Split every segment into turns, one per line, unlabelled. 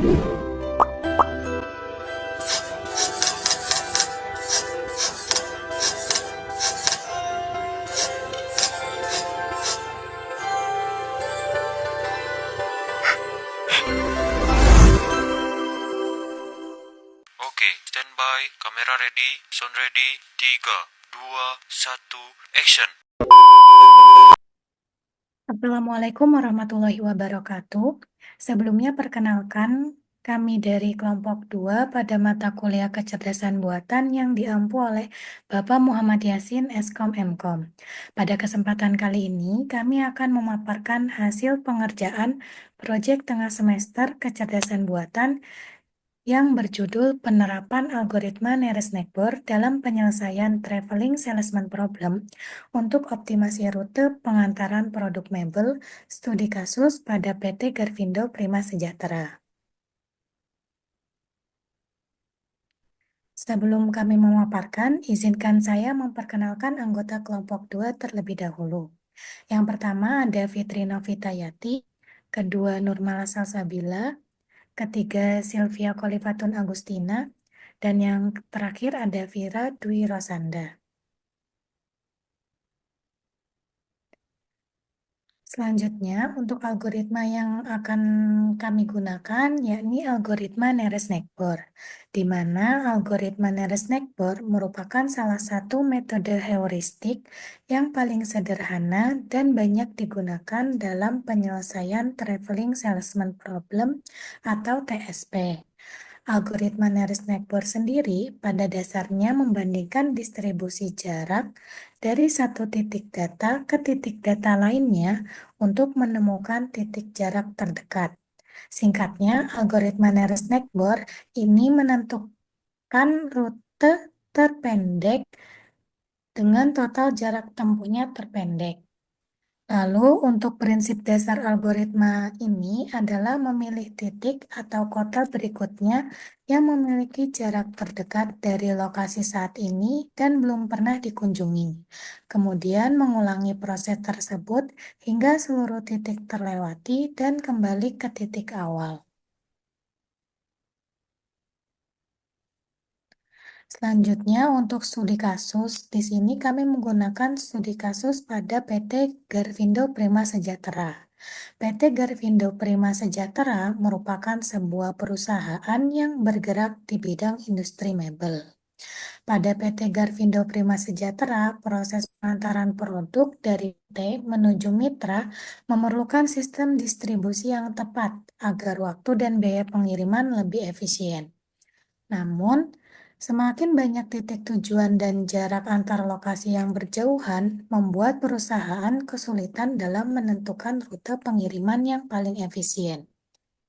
Oke, standby, kamera ready, sound ready, 3, 2, 1, action.
Assalamualaikum warahmatullahi wabarakatuh. Sebelumnya perkenalkan, kami dari kelompok 2 pada mata kuliah kecerdasan buatan yang diampu oleh Bapak Muhammad Yasin, Eskom Mkom. Pada kesempatan kali ini, kami akan memaparkan hasil pengerjaan proyek tengah semester kecerdasan buatan yang berjudul Penerapan Algoritma Neres-Network dalam Penyelesaian Traveling Salesman Problem untuk Optimasi Rute Pengantaran Produk Mebel, Studi Kasus pada PT Garvindo Prima Sejahtera. Sebelum kami memaparkan, izinkan saya memperkenalkan anggota kelompok 2 terlebih dahulu. Yang pertama ada Fitri Novitayati, kedua Nurmala Salsabila, ketiga Sylvia Kolifatun Agustina, dan yang terakhir ada Vira Dwi Rosanda. Selanjutnya, untuk algoritma yang akan kami gunakan, yakni algoritma Neres-Network, di mana algoritma Neres-Network merupakan salah satu metode heuristik yang paling sederhana dan banyak digunakan dalam penyelesaian Traveling Salesman Problem atau TSP. Algoritma Neres-Network sendiri pada dasarnya membandingkan distribusi jarak dari satu titik data ke titik data lainnya untuk menemukan titik jarak terdekat. Singkatnya, algoritma Neres-Network ini menentukan rute terpendek dengan total jarak tempuhnya terpendek. Lalu, untuk prinsip dasar algoritma ini adalah memilih titik atau kota berikutnya yang memiliki jarak terdekat dari lokasi saat ini dan belum pernah dikunjungi. Kemudian mengulangi proses tersebut hingga seluruh titik terlewati dan kembali ke titik awal. Selanjutnya, untuk studi kasus, di sini kami menggunakan studi kasus pada PT Garvindo Prima Sejahtera. PT Garvindo Prima Sejahtera merupakan sebuah perusahaan yang bergerak di bidang industri mebel. Pada PT Garvindo Prima Sejahtera, proses pengantaran produk dari PT menuju mitra memerlukan sistem distribusi yang tepat agar waktu dan biaya pengiriman lebih efisien. Namun, semakin banyak titik tujuan dan jarak antar lokasi yang berjauhan membuat perusahaan kesulitan dalam menentukan rute pengiriman yang paling efisien.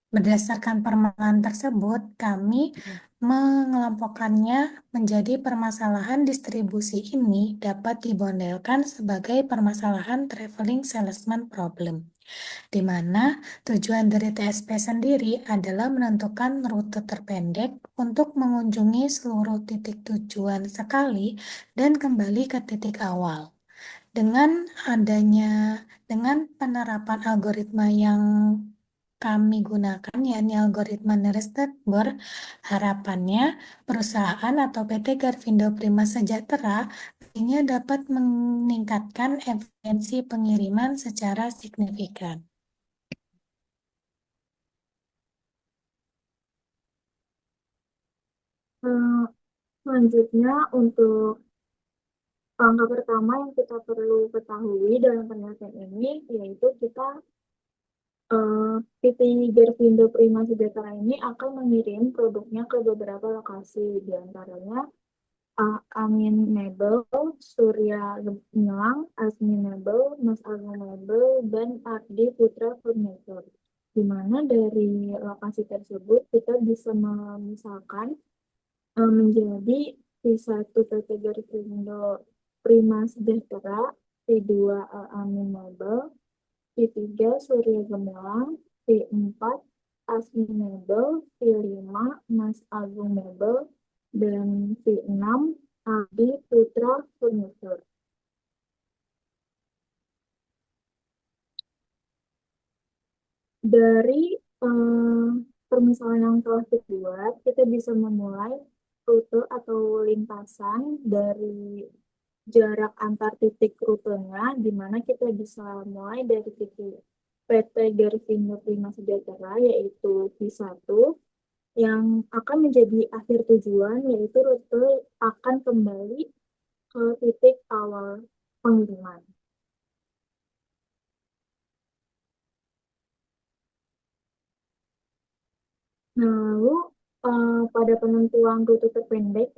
Berdasarkan permasalahan tersebut, kami mengelompokkannya menjadi permasalahan distribusi ini dapat dimodelkan sebagai permasalahan traveling salesman problem, di mana tujuan dari TSP sendiri adalah menentukan rute terpendek untuk mengunjungi seluruh titik tujuan sekali dan kembali ke titik awal. Dengan penerapan algoritma yang kami gunakan, yakni algoritma Neres-Network, harapannya perusahaan atau PT Garvindo Prima Sejahtera nantinya dapat meningkatkan efisiensi pengiriman secara signifikan.
Eh, Selanjutnya, untuk langkah pertama yang kita perlu ketahui dalam penelitian ini, yaitu kita PT Garvindo Prima Sejahtera ini akan mengirim produknya ke beberapa lokasi, di antaranya Amin Mebel, Surya Gemilang, Asmi Mebel, Mas Agung Mebel, dan Ardi Putra Furniture. Di mana dari lokasi tersebut kita bisa memisahkan menjadi P1 PT Garvindo Prima Sejahtera, P2 Amin Mebel, P3 Surya Gemilang, P4 Asmi Mebel, P5 Mas Agung Mebel, dan P6 Adi Putra Furniture. Dari permisalan yang telah kita buat, kita bisa memulai rute atau lintasan dari jarak antar titik rutenya, di mana kita bisa mulai dari titik PT Garfindo Prima Sejahtera, yaitu V1, yang akan menjadi akhir tujuan, yaitu rute akan kembali ke titik awal pengiriman. Nah, lalu pada penentuan rute terpendek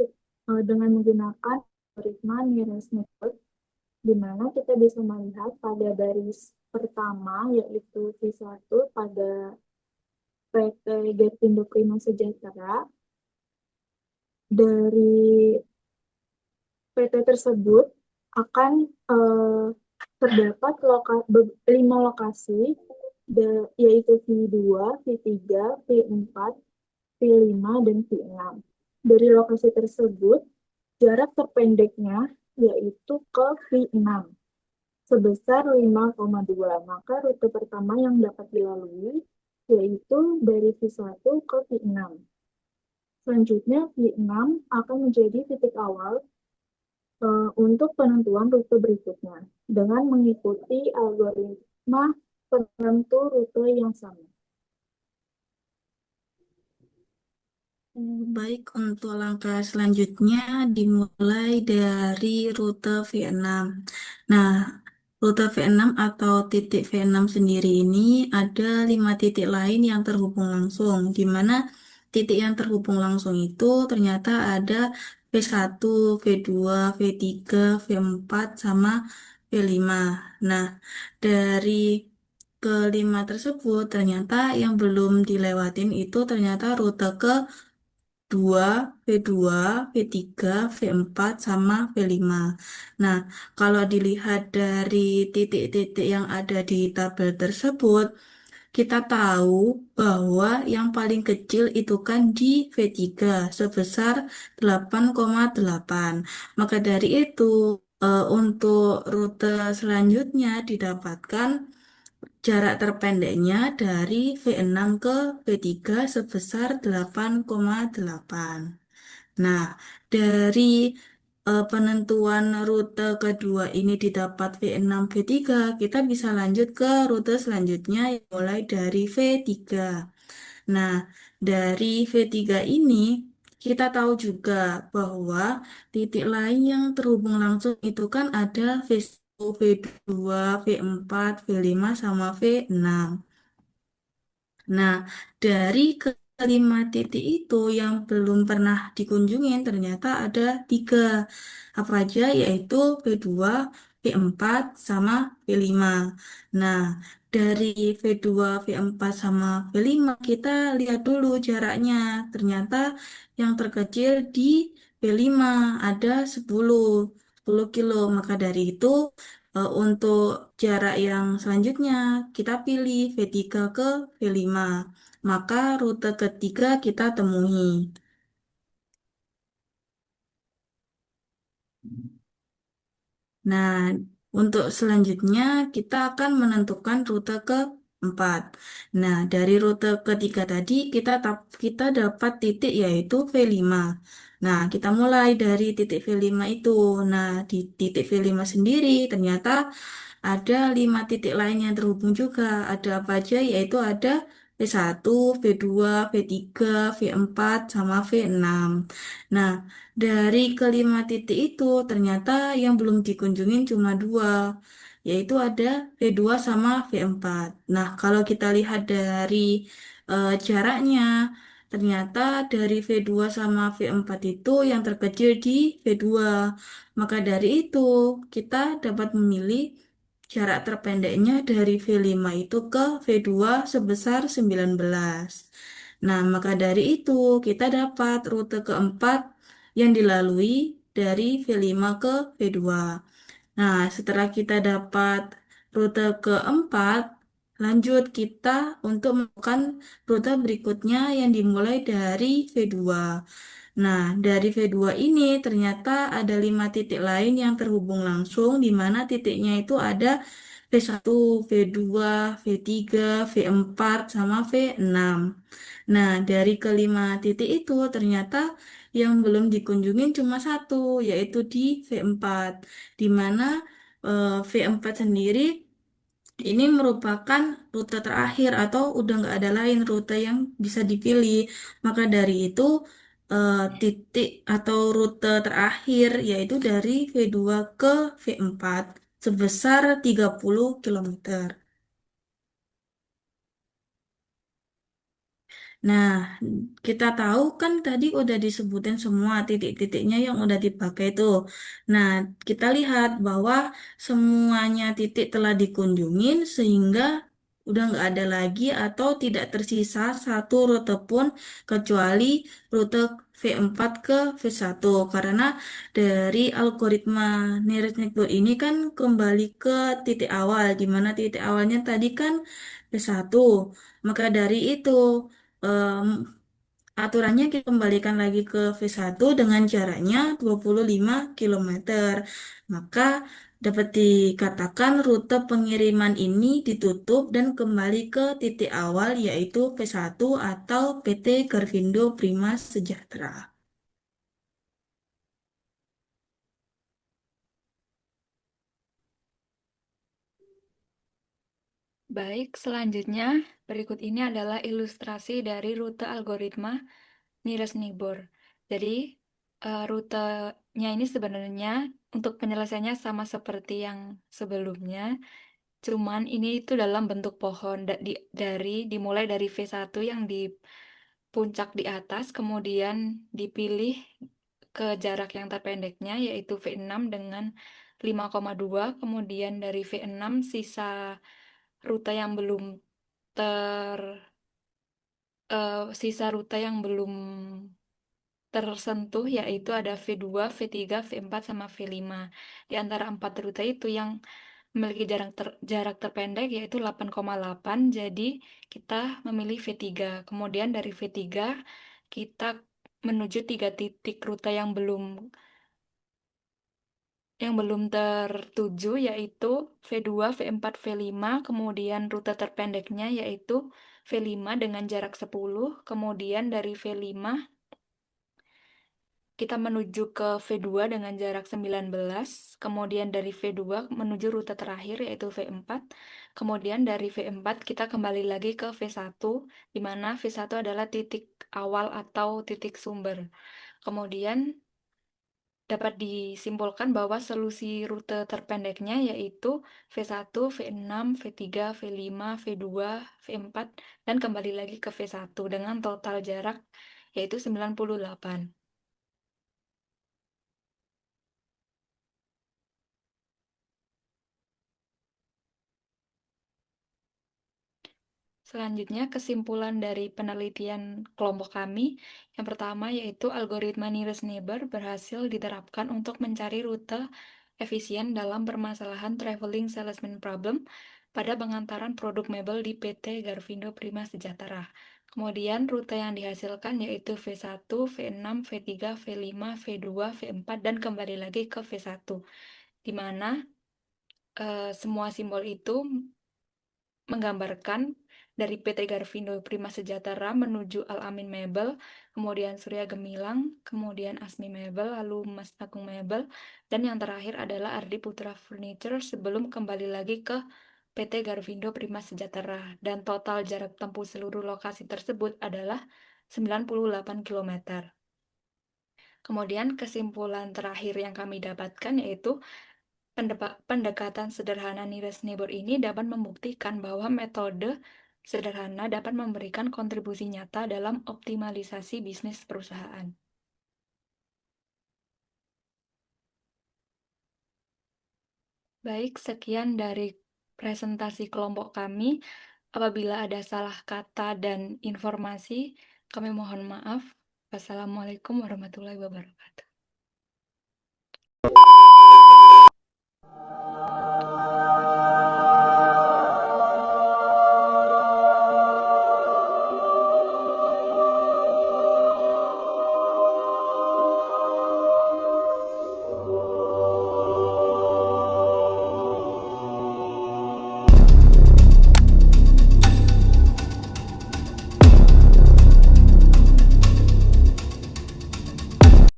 dengan menggunakan algoritma nearest network, di mana kita bisa melihat pada baris pertama, yaitu V1 pada PT Garfindo Prima Sejahtera, dari PT tersebut akan terdapat 5 lokasi, yaitu V2, V3, V4, V5, dan V6. Dari lokasi tersebut, jarak terpendeknya yaitu ke V6 sebesar 5,2. Maka rute pertama yang dapat dilalui yaitu dari V1 ke V6. Selanjutnya, V6 akan menjadi titik awal untuk penentuan rute berikutnya dengan mengikuti algoritma penentu rute yang sama.
Baik, untuk langkah selanjutnya dimulai dari rute V6. Nah, rute V6 atau titik V6 sendiri ini ada 5 titik lain yang terhubung langsung, di mana titik yang terhubung langsung itu ternyata ada V1, V2, V3, V4, sama V5. Nah, dari kelima tersebut ternyata yang belum dilewatin itu ternyata rute ke 2, V2, V3, V4, sama V5. Nah, kalau dilihat dari titik-titik yang ada di tabel tersebut, kita tahu bahwa yang paling kecil itu kan di V3 sebesar 8,8. Maka dari itu, untuk rute selanjutnya didapatkan jarak terpendeknya dari V6 ke V3 sebesar 8,8. Nah, dari penentuan rute kedua ini didapat V6, V3, kita bisa lanjut ke rute selanjutnya yang mulai dari V3. Nah, dari V3 ini kita tahu juga bahwa titik lain yang terhubung langsung itu kan ada V1, V2, V4, V5, sama V6. Nah, dari kelima titik itu yang belum pernah dikunjungin ternyata ada 3. Apa aja? Yaitu V2, V4, sama V5. Nah, dari V2, V4, sama V5 kita lihat dulu jaraknya. Ternyata yang terkecil di V5 ada 10 kilo. Maka dari itu untuk jarak yang selanjutnya, kita pilih V3 ke V5. Maka rute ketiga kita temui. Nah, untuk selanjutnya kita akan menentukan rute keempat. Nah, dari rute ketiga tadi kita dapat titik yaitu V5. Nah, kita mulai dari titik V5 itu. Nah, di titik V5 sendiri ternyata ada 5 titik lain yang terhubung juga. Ada apa aja? Yaitu ada V1, V2, V3, V4, sama V6. Nah, dari kelima titik itu ternyata yang belum dikunjungin cuma 2, yaitu ada V2 sama V4. Nah, kalau kita lihat dari jaraknya, ternyata dari V2 sama V4 itu yang terkecil di V2. Maka dari itu, kita dapat memilih jarak terpendeknya dari V5 itu ke V2 sebesar 19. Nah, maka dari itu kita dapat rute keempat yang dilalui dari V5 ke V2. Nah, setelah kita dapat rute keempat, lanjut kita untuk melakukan rute berikutnya yang dimulai dari V2. Nah, dari V2 ini ternyata ada 5 titik lain yang terhubung langsung, di mana titiknya itu ada V1, V2, V3, V4, sama V6. Nah, dari kelima titik itu ternyata yang belum dikunjungin cuma satu, yaitu di V4, di mana V4 sendiri ini merupakan rute terakhir atau udah nggak ada lain rute yang bisa dipilih. Maka dari itu titik atau rute terakhir yaitu dari V2 ke V4 sebesar 30 kilometer. Nah, kita tahu kan tadi udah disebutin semua titik-titiknya yang udah dipakai tuh. Nah, kita lihat bahwa semuanya titik telah dikunjungin sehingga udah nggak ada lagi atau tidak tersisa satu rute pun kecuali rute V4 ke V1. Karena dari algoritma nearest neighbor ini kan kembali ke titik awal, di mana titik awalnya tadi kan V1. Maka dari itu em, aturannya kita kembalikan lagi ke V1 dengan jaraknya 25 kilometer. Maka dapat dikatakan rute pengiriman ini ditutup dan kembali ke titik awal yaitu V1 atau PT Garvindo Prima Sejahtera.
Baik, selanjutnya berikut ini adalah ilustrasi dari rute algoritma nearest neighbor. Jadi, rutenya ini sebenarnya untuk penyelesaiannya sama seperti yang sebelumnya, cuman ini itu dalam bentuk pohon dimulai dari V1 yang di puncak di atas, kemudian dipilih ke jarak yang terpendeknya yaitu V6 dengan 5,2, kemudian dari V6 sisa rute yang belum ter sisa rute yang belum tersentuh yaitu ada V2, V3, V4, sama V5. Di antara empat rute itu yang memiliki jarak terpendek yaitu 8,8, jadi kita memilih V3. Kemudian dari V3 kita menuju tiga titik rute yang belum tertuju yaitu V2, V4, V5, kemudian rute terpendeknya yaitu V5 dengan jarak 10, kemudian dari V5 kita menuju ke V2 dengan jarak 19, kemudian dari V2 menuju rute terakhir yaitu V4, kemudian dari V4 kita kembali lagi ke V1, di mana V1 adalah titik awal atau titik sumber. Kemudian dapat disimpulkan bahwa solusi rute terpendeknya yaitu V1, V6, V3, V5, V2, V4, dan kembali lagi ke V1 dengan total jarak yaitu 98. Selanjutnya, kesimpulan dari penelitian kelompok kami. Yang pertama yaitu algoritma nearest neighbor berhasil diterapkan untuk mencari rute efisien dalam permasalahan traveling salesman problem pada pengantaran produk mebel di PT Garvindo Prima Sejahtera. Kemudian rute yang dihasilkan yaitu V1, V6, V3, V5, V2, V4, dan kembali lagi ke V1, di mana semua simbol itu menggambarkan dari PT Garvindo Prima Sejahtera menuju Al-Amin Mebel, kemudian Surya Gemilang, kemudian Asmi Mebel, lalu Mas Agung Mebel, dan yang terakhir adalah Ardi Putra Furniture sebelum kembali lagi ke PT Garvindo Prima Sejahtera. Dan total jarak tempuh seluruh lokasi tersebut adalah 98 km. Kemudian kesimpulan terakhir yang kami dapatkan yaitu pendekatan sederhana nearest neighbor ini dapat membuktikan bahwa metode sederhana dapat memberikan kontribusi nyata dalam optimalisasi bisnis perusahaan. Baik, sekian dari presentasi kelompok kami. Apabila ada salah kata dan informasi, kami mohon maaf. Wassalamualaikum warahmatullahi wabarakatuh.